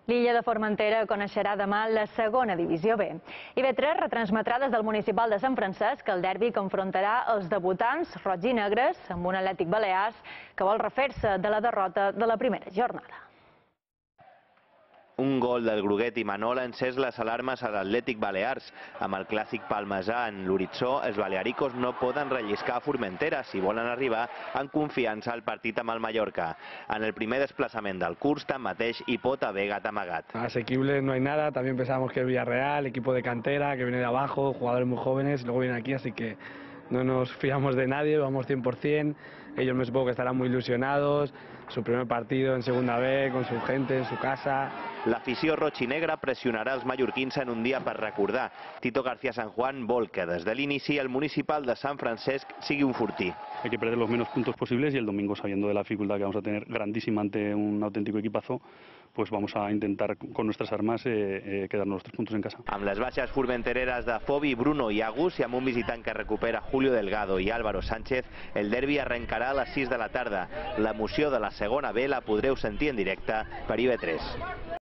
L'illa de Formentera coneixerà demà la segona divisió B. IB3 retransmetrà des del municipal de Sant Francesc el derbi que enfrontarà els debutants roig i negres amb un Atlètic Balears que vol refer-se de la derrota de la primera jornada. Un gol del Groguet i Manol ha encès les alarmes a l'Atlètic Balears. Amb el clàssic palmesà en l'horitzó, els balearicos no poden relliscar a Formentera si volen arribar en confiança al partit amb el Mallorca. En el primer desplaçament del curs, tanmateix, hi pot haver gat amagat. Asequible no hay nada, también pensábamos que el Villarreal, equipo de cantera, que viene de abajo, jugadores muy jóvenes, luego vienen aquí, así que no nos fiamos de nadie, vamos 100%, ellos me supongo que estarán muy ilusionados, su primer partido en segunda B, con su gente, en su casa. L'afició roig i negra pressionarà els mallorquins en un dia per recordar. Tito García San Juan vol que des de l'inici el municipal de Sant Francesc sigui un fortí. Hay que perder los menos puntos posibles y el domingo, sabiendo de la dificultad que vamos a tener grandísima ante un auténtico equipazo, pues vamos a intentar con nuestras armas quedarnos los 3 puntos en casa. Amb les baixes formentereres de Fobi, Bruno i Agus i amb un visitant que recupera Julio Delgado i Álvaro Sánchez, el derbi arrencarà a les 6 de la tarda. L'emoció de la segona B la podreu sentir en directe per IB3.